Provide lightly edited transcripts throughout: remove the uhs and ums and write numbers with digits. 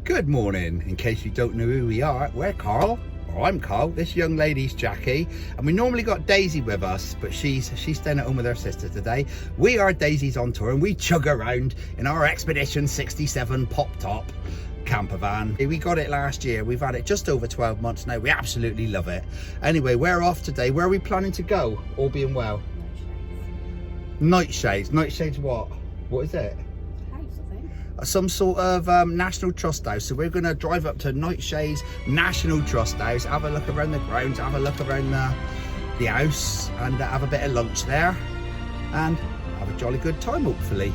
Good morning. In case you don't know who we are, we're Carl, or I'm Carl. This young lady's Jackie, and we normally got Daisy with us, but she's staying at home with her sister today. We are Daisy's on tour, and we chug around in our Expedition 67 pop-top campervan. We got it last year. We've had it just over 12 months now. We absolutely love it. Anyway, we're off today. Where are we planning to go, all being well? Knightshayes. Knightshayes what? What is it? Some sort of National Trust House. So we're going to drive up to Knightshayes National Trust House, have a look around the grounds, have a look around the house, and have a bit of lunch there and have a jolly good time, hopefully.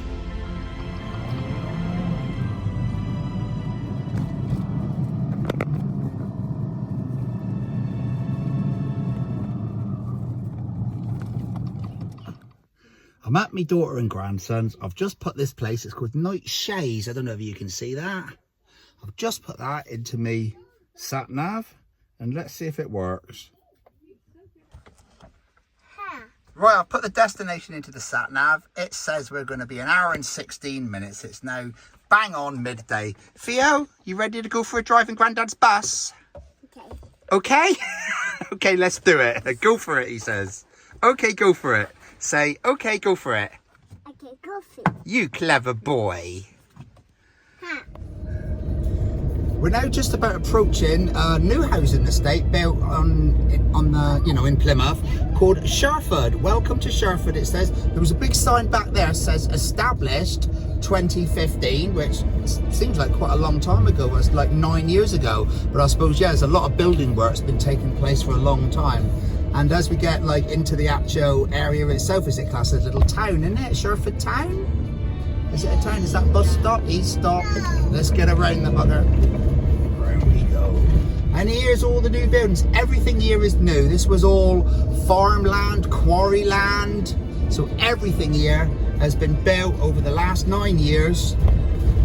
I'm at my daughter and grandson's. I've just put this place, it's called Knightshayes. I don't know if you can see that. I've just put that into me sat nav, and let's see if it works. Right, I've put the destination into the sat nav. It says we're going to be 1 hour and 16 minutes. It's now bang on midday. Theo, you ready to go for a drive in Granddad's bus? Okay. Okay? Okay, let's do it. Go for it, he says. Okay, go for it. Say, okay, go for it. Okay, go for it. You clever boy. Huh. We're now just about approaching a new housing estate built on the, in Plymouth, called Sherford. Welcome to Sherford, it says. There was a big sign back there that says established 2015, which seems like quite a long time ago. It was like 9 years ago. But I suppose, yeah, there's a lot of building work's been taking place for a long time. And as we get into the actual area itself, is it classed as a little town, isn't it? Sherford town? Is it a town? Is that bus stop? E-stop? Let's get around the bugger. Around we go. And here's all the new buildings. Everything here is new. This was all farmland, quarry land. So everything here has been built over the last 9 years.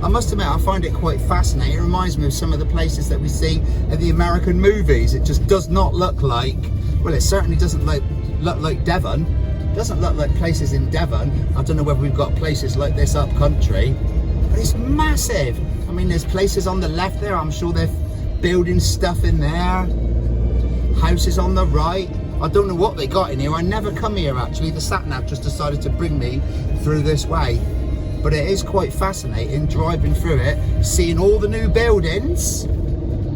I must admit, I find it quite fascinating. It reminds me of some of the places that we see in the American movies. It just does not look like, well, it certainly doesn't look like Devon. It doesn't look like places in Devon. I don't know whether we've got places like this up country, but it's massive. I mean, there's places on the left there. I'm sure they're building stuff in there. Houses on the right. I don't know what they got in here. I never come here, actually. The sat-nav just decided to bring me through this way. But it is quite fascinating driving through it, seeing all the new buildings.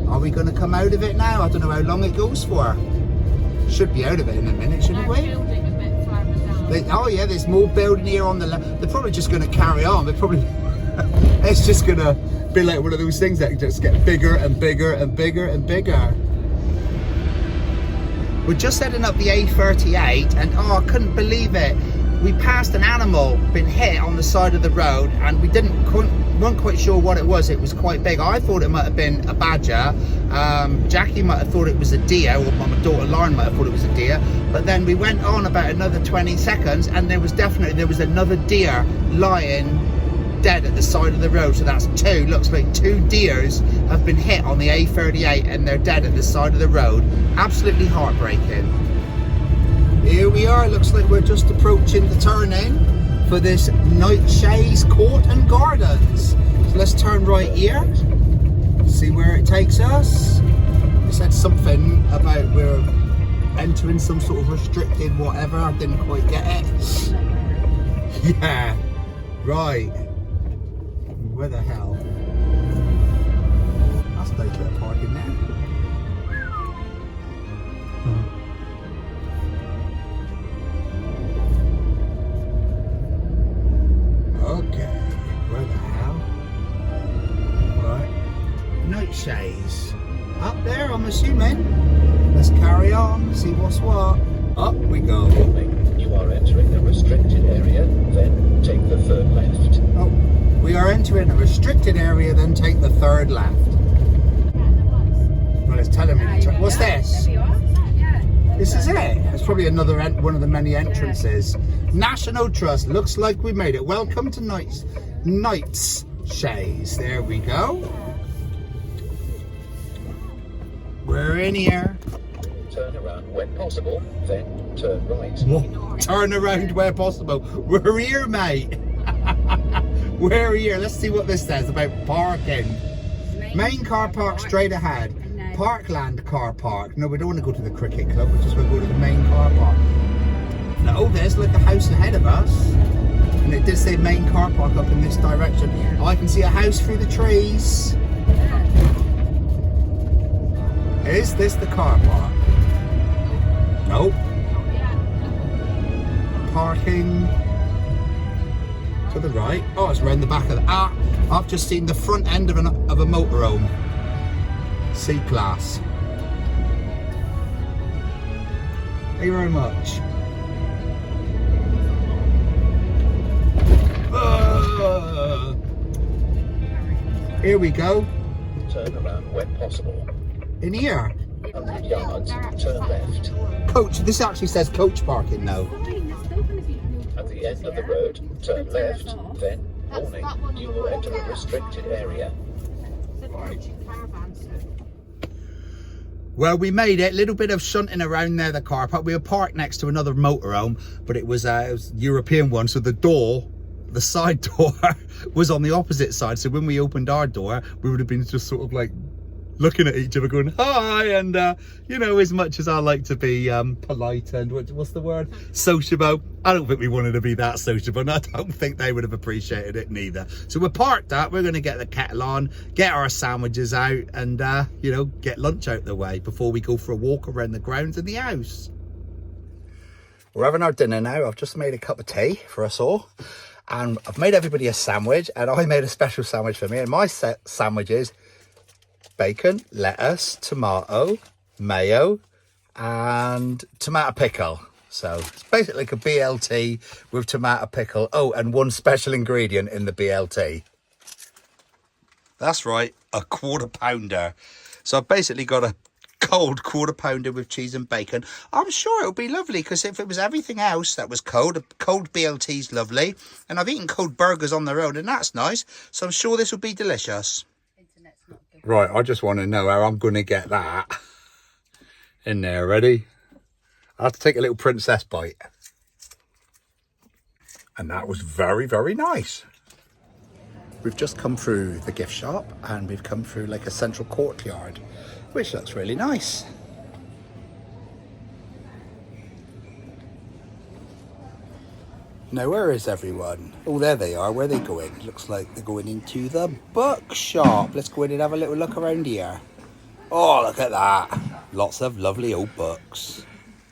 Are we going to come out of it now? I don't know how long it goes for. Should be out of it in a minute, shouldn't we? Oh yeah, there's more building here on the left. They're probably just going to carry on. They're probably it's just going to be like one of those things that just get bigger and bigger and bigger and bigger. We're just heading up the A38, and oh, I couldn't believe it. We passed an animal been hit on the side of the road, and we weren't quite sure what it was. It was quite big. I thought it might have been a badger. Jackie might have thought it was a deer, or my daughter Lauren might have thought it was a deer. But then we went on about another 20 seconds, and there was another deer lying dead at the side of the road. So that's two. Looks like 2 deers have been hit on the A38, and they're dead at the side of the road. Absolutely heartbreaking. Here we are. It looks like we're just approaching the turn-in for this Knightshayes Court and Gardens. So let's turn right here, see where it takes us. It said something about we're entering some sort of restricted whatever. I didn't quite get it. Yeah, right. Where the hell? That's no bit of parking there. Okay, where the hell? Right, Knightshayes. Up there, I'm assuming. Let's carry on, see what's what. Up we go. You are entering a restricted area, then take the 3rd left. Oh, we are entering a restricted area, then take the 3rd left. Well, it's telling me to what's this? This is it. It's probably another one of the many entrances. National Trust. Looks like we made it. Welcome to Knightshayes. There we go. We're in here. Turn around when possible, then turn right. What? Turn around where possible. We're here, mate. We're here. Let's see what this says about parking. Main car park straight ahead. Parkland car park. No, we don't want to go to the cricket club. We just want to go to the main car park. No, there's like a house ahead of us. And it did say main car park up in this direction. Oh, I can see a house through the trees. Is this the car park? Nope. Parking to the right. Oh, it's around the back of the... Ah, I've just seen the front end of a motorhome. C-Class. Thank you very much. Here we go. Turn around when possible. In here. 100 yards, turn left. Coach, this actually says coach parking now. At the end of the road, turn left, then, warning, you will enter a restricted area. Well, we made it. A little bit of shunting around there, the car park. We were parked next to another motorhome, but it was a European one, so the door, the side door, was on the opposite side. So when we opened our door, we would have been just sort of like looking at each other going hi, and you know, as much as I like to be polite and what's the word, sociable, I don't think we wanted to be that sociable, and I don't think they would have appreciated it neither. So we're parked up, we're going to get the kettle on, get our sandwiches out, and you know, get lunch out the way before we go for a walk around the grounds of the house. We're having our dinner now. I've just made a cup of tea for us all, and I've made everybody a sandwich, and I made a special sandwich for me, and my sandwich is bacon, lettuce, tomato, mayo, and tomato pickle. So it's basically like a BLT with tomato pickle. Oh, and one special ingredient in the BLT. That's right, a quarter pounder. So I've basically got a cold quarter pounder with cheese and bacon. I'm sure it'll be lovely, because if it was everything else that was cold, a cold BLT's lovely. And I've eaten cold burgers on their own, and that's nice. So I'm sure this will be delicious. Right, I just want to know how I'm going to get that in there. Ready? I have to take a little princess bite. And that was very, very nice. We've just come through the gift shop, and we've come through like a central courtyard, which looks really nice. Now, where is everyone? Oh, there they are. Where are they going? Looks like they're going into the bookshop. Let's go in and have a little look around here. Oh, look at that. Lots of lovely old books.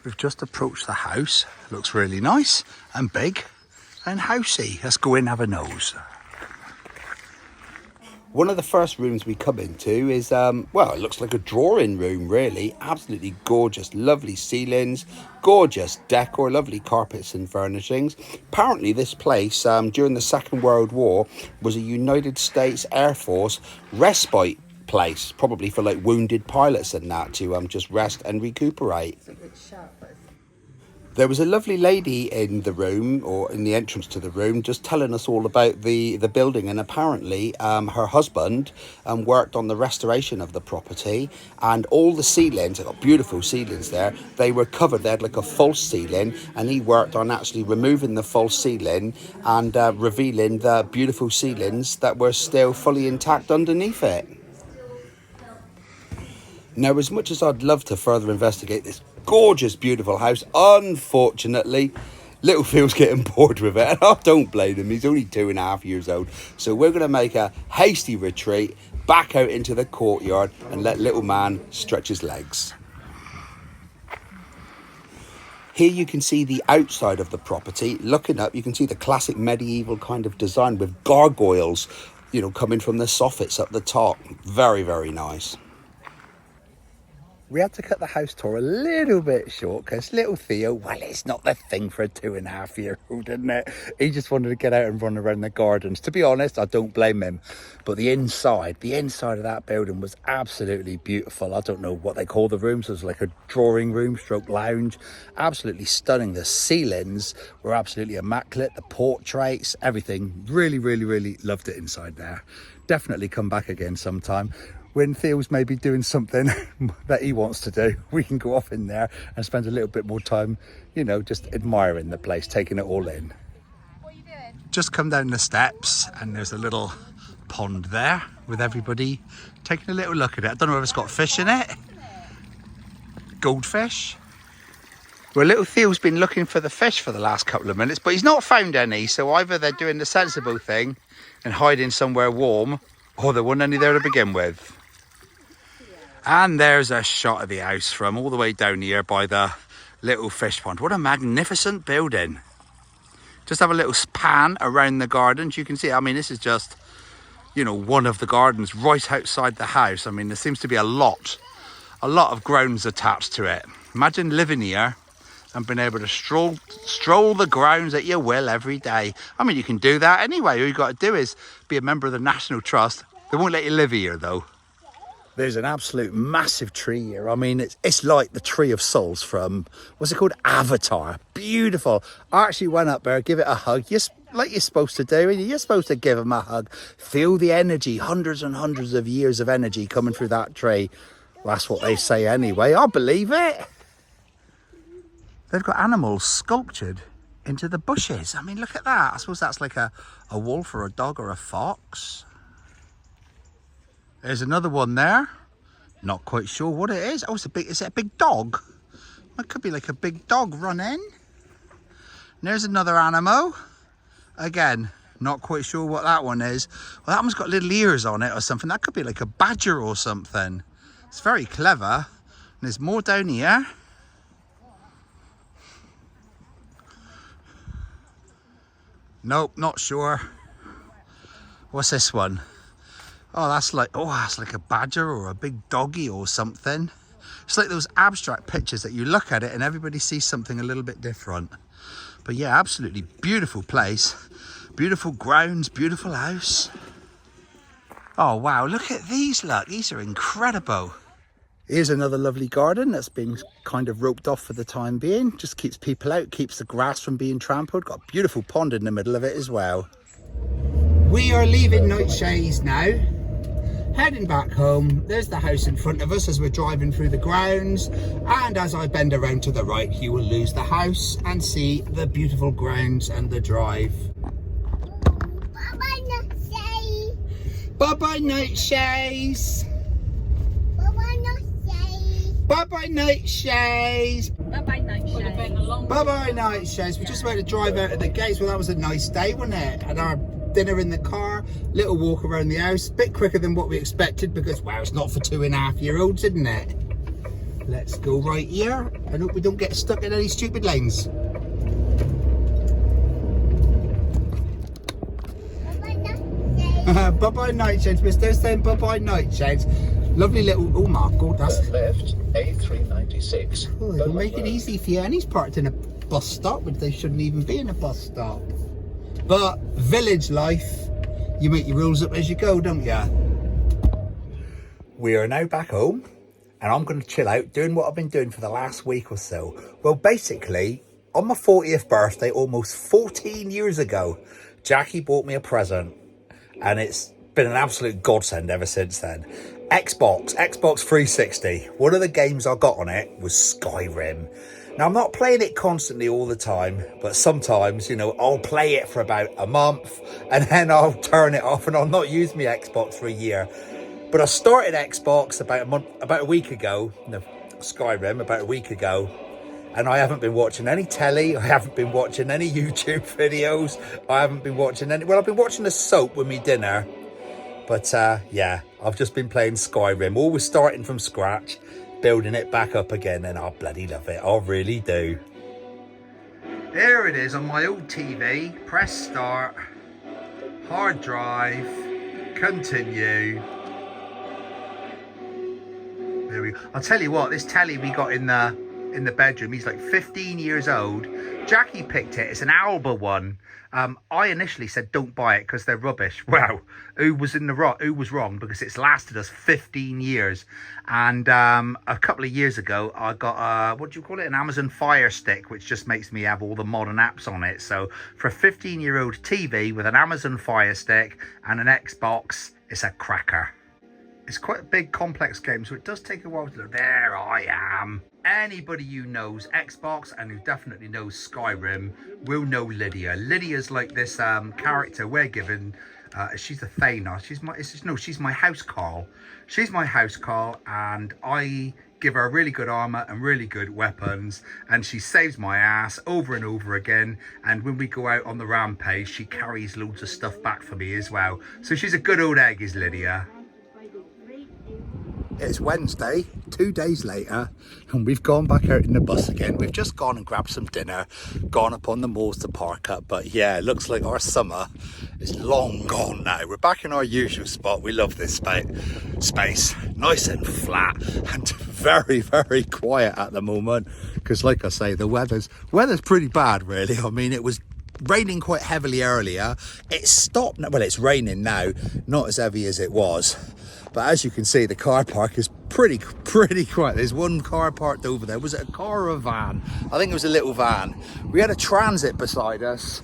We've just approached the house. Looks really nice and big and housey. Let's go in and have a nose. One of the first rooms we come into is, well, it looks like a drawing room, really. Absolutely gorgeous, lovely ceilings, gorgeous decor, lovely carpets and furnishings. Apparently this place, during the Second World War, was a United States Air Force respite place, probably for like wounded pilots and that, to just rest and recuperate. There was a lovely lady in the room, or in the entrance to the room, just telling us all about the building, and apparently her husband worked on the restoration of the property, and all the ceilings, they've got beautiful ceilings there, they were covered, they had like a false ceiling, and he worked on actually removing the false ceiling and revealing the beautiful ceilings that were still fully intact underneath it. Now, as much as I'd love to further investigate this gorgeous, beautiful house, unfortunately, little Phil's getting bored with it, and I don't blame him. He's only 2.5 years old. So we're going to make a hasty retreat back out into the courtyard and let little man stretch his legs. Here you can see the outside of the property. Looking up, you can see the classic medieval kind of design with gargoyles, you know, coming from the soffits up the top. Very, very nice. We had to cut the house tour a little bit short because little Theo, well, it's not the thing for a 2.5-year-old, isn't it? He just wanted to get out and run around the gardens. To be honest, I don't blame him. But the inside of that building was absolutely beautiful. I don't know what they call the rooms. It was like a drawing room stroke lounge. Absolutely stunning. The ceilings were absolutely immaculate. The portraits, everything. Really, really, really loved it inside there. Definitely come back again sometime. When Theo's maybe doing something that he wants to do, we can go off in there and spend a little bit more time, you know, just admiring the place, taking it all in. What are you doing? Just come down the steps and there's a little pond there with everybody taking a little look at it. I don't know if it's got fish in it. Goldfish. Well, little Theo's been looking for the fish for the last couple of minutes, but he's not found any. So either they're doing the sensible thing and hiding somewhere warm, or there weren't any there to begin with. And there's a shot of the house from all the way down here by the little fish pond. What a magnificent building. Just have a little pan around the gardens. You can see, I mean, this is just, you know, one of the gardens right outside the house. I mean, there seems to be a lot of grounds attached to it. Imagine living here and being able to stroll the grounds at your will every day. I mean, you can do that anyway. All you've got to do is be a member of the National Trust. They won't let you live here, though. There's an absolute massive tree here. I mean, it's like the Tree of Souls from, what's it called? Avatar. Beautiful. I actually went up there, give it a hug. Like you're supposed to do. You're supposed to give them a hug. Feel the energy, hundreds and hundreds of years of energy coming through that tree. Well, that's what they say anyway. I believe it. They've got animals sculptured into the bushes. I mean, look at that. I suppose that's like a wolf or a dog or a fox. There's another one there. Not quite sure what it is. Oh, is it a big dog? It could be like a big dog running. And there's another animal. Again, not quite sure what that one is. Well, that one's got little ears on it or something. That could be like a badger or something. It's very clever. And there's more down here. Nope, not sure. What's this one? Oh, that's like a badger or a big doggy or something. It's like those abstract pictures that you look at it and everybody sees something a little bit different. But yeah, absolutely beautiful place. Beautiful grounds, beautiful house. Oh wow, look at these, look. These are incredible. Here's another lovely garden that's been kind of roped off for the time being. Just keeps people out, keeps the grass from being trampled. Got a beautiful pond in the middle of it as well. We are leaving Knightshayes now. Heading back home. There's the house in front of us as we're driving through the grounds, and as I bend around to the right you will lose the house and see the beautiful grounds and the drive. Bye-bye, Knightshayes. Bye-bye, Knightshayes. Bye-bye, Knightshayes. Bye-bye, Knightshayes. Bye-bye, Knightshayes. Bye-bye, Knightshayes. We're just about to drive out of the gates. Well, that was a nice day, wasn't it? And our dinner in the car, little walk around the house, a bit quicker than what we expected because, wow, it's not for 2.5-year-olds, isn't it? Let's go right here and hope we don't get stuck in any stupid lanes. Bye-bye, Knightshayes. Bye-bye, Knightshayes. We're still saying bye-bye, Knightshayes. Lovely little, oh my God, that's... Turn left, A396. Oh, they'll make it easy for you. And he's parked in a bus stop, but they shouldn't even be in a bus stop. But village life, you make your rules up as you go, don't you? We are now back home and I'm going to chill out doing what I've been doing for the last week or so. Well, basically, on my 40th birthday, almost 14 years ago, Jackie bought me a present and it's been an absolute godsend ever since then. Xbox 360. One of the games I got on it was Skyrim. Now, I'm not playing it constantly all the time, but sometimes, you know, I'll play it for about a month and then I'll turn it off and I'll not use my Xbox for a year. But I started Xbox about a week ago, no, Skyrim about a week ago, and I haven't been watching any telly, I haven't been watching any YouTube videos, I haven't been watching any, well, I've been watching the soap with me dinner, but yeah, I've just been playing Skyrim, always starting from scratch, building it back up again, and I bloody love it. I really do. There it is on my old TV. Press start, hard drive, continue. There we go. I'll tell you what, this telly we got in the bedroom, he's like 15 years old. Jackie picked it. It's an Alba one. I initially said don't buy it because they're rubbish. Well, who was wrong, because it's lasted us 15 years. And a couple of years ago I got what do you call it, an Amazon Fire Stick, which just makes me have all the modern apps on it. So for a 15-year-old TV with an Amazon Fire Stick and an Xbox, it's a cracker. It's quite a big complex game, so it does take a while to load. There I am. Anybody who knows Xbox and who definitely knows Skyrim will know Lydia. Lydia's like this character we're given She's a Thana. She's my house Carl. She's my house Carl, and I give her really good armor and really good weapons, and she saves my ass over and over again. And when we go out on the rampage, she carries loads of stuff back for me as well. So she's a good old egg, is Lydia. It's Wednesday, 2 days later, and we've gone back out in the bus again. We've just gone and grabbed some dinner, gone up on the moors to park up. But yeah, it looks like our summer is long gone now. We're back in our usual spot. We love this space, nice and flat and very, very quiet at the moment. Because like I say, the weather's pretty bad, really. I mean, it was raining quite heavily earlier. It stopped. Well, it's raining now, not as heavy as it was. But as you can see, the car park is pretty quiet. There's one car parked over there. Was it a car or a van? I think it was a little van. We had a transit beside us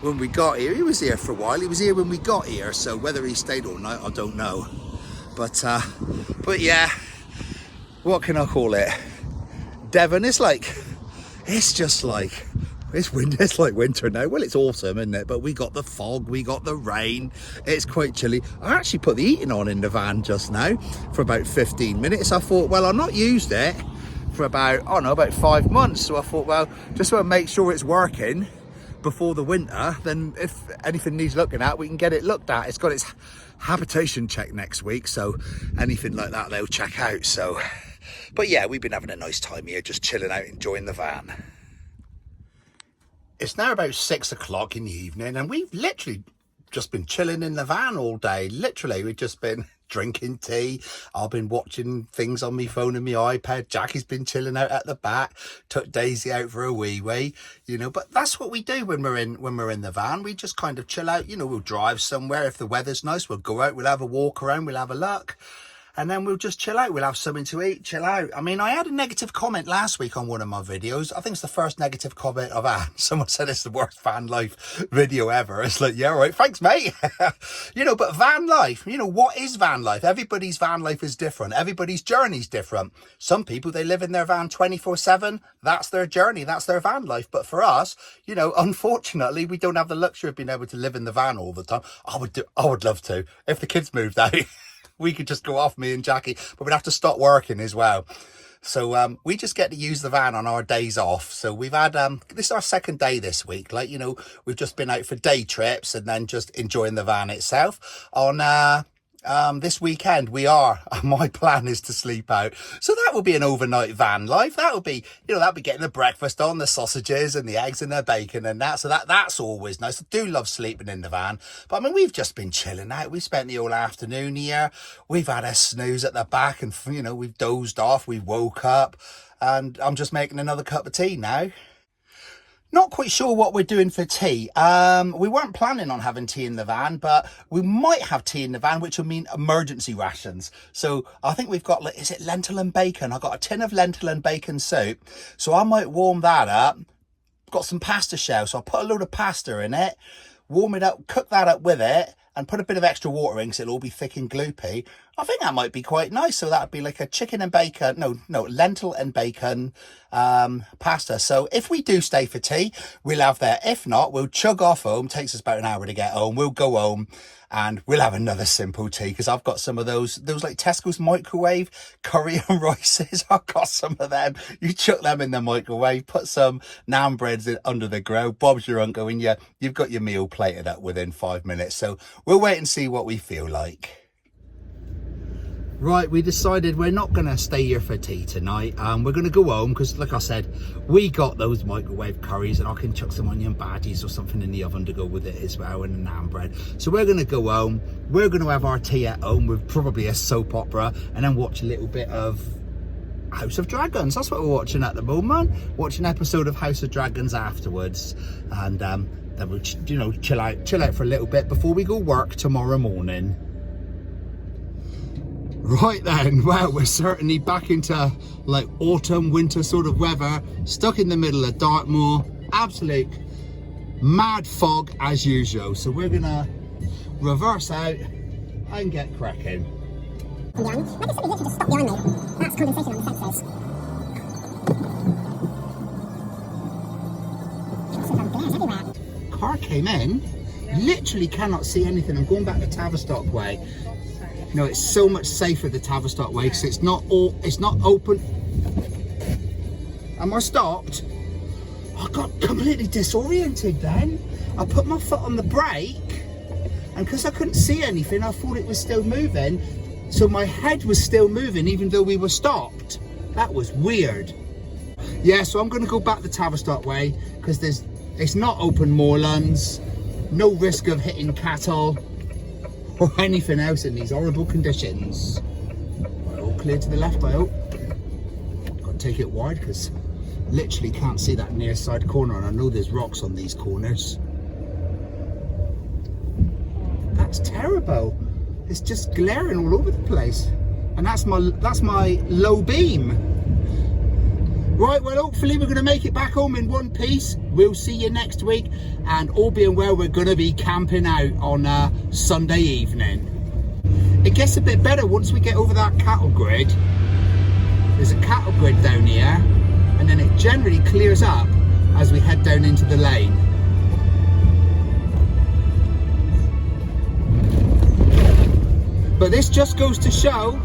when we got here. He was here for a while. He was here when we got here. So whether he stayed all night, I don't know. But yeah, what can I call it? Devon, it's just like, it's like winter now. Well, it's autumn, isn't it? But we got the fog, we got the rain. It's quite chilly. I actually put the heating on in the van just now for about 15 minutes. I thought, well, I've not used it for about 5 months. So I thought, well, just want to make sure it's working before the winter. Then if anything needs looking at, we can get it looked at. It's got its habitation check next week. So anything like that, they'll check out. So, but yeah, we've been having a nice time here, just chilling out, enjoying the van. It's now about 6 o'clock in the evening, and we've literally just been chilling in the van all day. Literally, we've just been drinking tea. I've been watching things on my phone and my iPad. Jackie's been chilling out at the back. Took Daisy out for a wee, you know. But that's what we do when we're in the van. We just kind of chill out. You know, we'll drive somewhere. If the weather's nice, we'll go out. We'll have a walk around. We'll have a look. And then we'll just chill out. We'll have something to eat, chill out. I mean, I had a negative comment last week on one of my videos. I think it's the first negative comment I've had. Someone said it's the worst van life video ever. It's like, yeah, right, thanks, mate. You know, but van life, you know, what is van life? Everybody's van life is different. Everybody's journey's different. Some people, they live in their van 24/7. That's their journey. That's their van life. But for us, you know, unfortunately, we don't have the luxury of being able to live in the van all the time. I would love to. If the kids moved out, we could just go off, me and Jackie, but we'd have to stop working as well. So we just get to use the van on our days off. So we've had, this is our second day this week. Like, you know, we've just been out for day trips and then just enjoying the van itself. On this weekend, my plan is to sleep out. So that will be an overnight van life. That will be, you know, that'll be getting the breakfast on, the sausages and the eggs and the bacon and that. So that's always nice. I do love sleeping in the van. But I mean, we've just been chilling out. We spent the whole afternoon here. We've had a snooze at the back and, you know, we've dozed off. We woke up and I'm just making another cup of tea now. Not quite sure what we're doing for tea. We weren't planning on having tea in the van, but we might have tea in the van, which will mean emergency rations. So I think we've got, is it lentil and bacon? I've got a tin of lentil and bacon soup. So I might warm that up. Got some pasta shells, so I'll put a load of pasta in it, warm it up, cook that up with it, and put a bit of extra water in because it'll all be thick and gloopy. I think that might be quite nice. So that'd be like a chicken and bacon, no, lentil and bacon pasta. So if we do stay for tea, we'll have that. If not, we'll chug off home. Takes us about an hour to get home. We'll go home and we'll have another simple tea because I've got some of those like Tesco's microwave curry and rices. I've got some of them. You chuck them in the microwave, put some naan breads under the grill. Bob's your uncle, and you've got your meal plated up within 5 minutes. So we'll wait and see what we feel like. Right, we decided we're not going to stay here for tea tonight. We're going to go home because, like I said, we got those microwave curries and I can chuck some onion baddies or something in the oven to go with it as well, and a naan bread. So we're going to go home. We're going to have our tea at home with probably a soap opera and then watch a little bit of House of Dragons. That's what we're watching at the moment. Watch an episode of House of Dragons afterwards, and then we'll, you know, chill out for a little bit before we go work tomorrow morning. Right then, well, we're certainly back into like autumn, winter sort of weather, stuck in the middle of Dartmoor, absolute mad fog as usual. So we're gonna reverse out and get cracking. Maybe somebody literally just stopped behind me. That's condensation on the sensors. Glares everywhere. Car came in, Literally cannot see anything. I'm going back the Tavistock way. You know, it's so much safer the Tavistock way because it's not open. Am I stopped? I got completely disoriented then. I put my foot on the brake, and because I couldn't see anything, I thought it was still moving. So my head was still moving even though we were stopped. That was weird. Yeah, so I'm going to go back the Tavistock way because it's not open moorlands, no risk of hitting cattle or anything else in these horrible conditions. Right, all clear to the left, I hope. Got to take it wide because literally can't see that near side corner, and I know there's rocks on these corners. That's terrible. It's just glaring all over the place, and that's my low beam. Right, well, hopefully we're going to make it back home in one piece. We'll see you next week, and all being well, we're going to be camping out on Sunday evening. It gets a bit better once we get over that cattle grid. There's a cattle grid down here, and then it generally clears up as we head down into the lane. But this just goes to show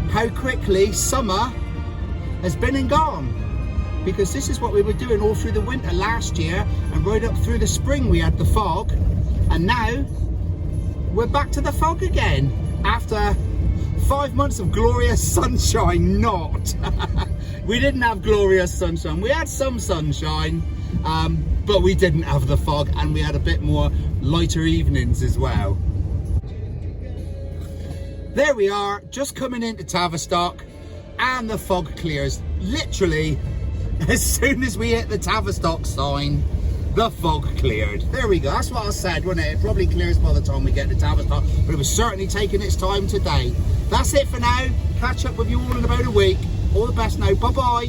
how quickly summer has been and gone. Because this is what we were doing all through the winter last year, and right up through the spring we had the fog, and now we're back to the fog again after 5 months of glorious sunshine. Not we didn't have glorious sunshine. We had some sunshine, but we didn't have the fog, and we had a bit more lighter evenings as well. There we are, just coming into Tavistock, and the fog clears. Literally, as soon as we hit the Tavistock sign, the fog cleared. There we go, that's what I said, wasn't it? It probably clears by the time we get to Tavistock, but it was certainly taking its time today. That's it for now. Catch up with you all in about a week. All the best now, bye-bye.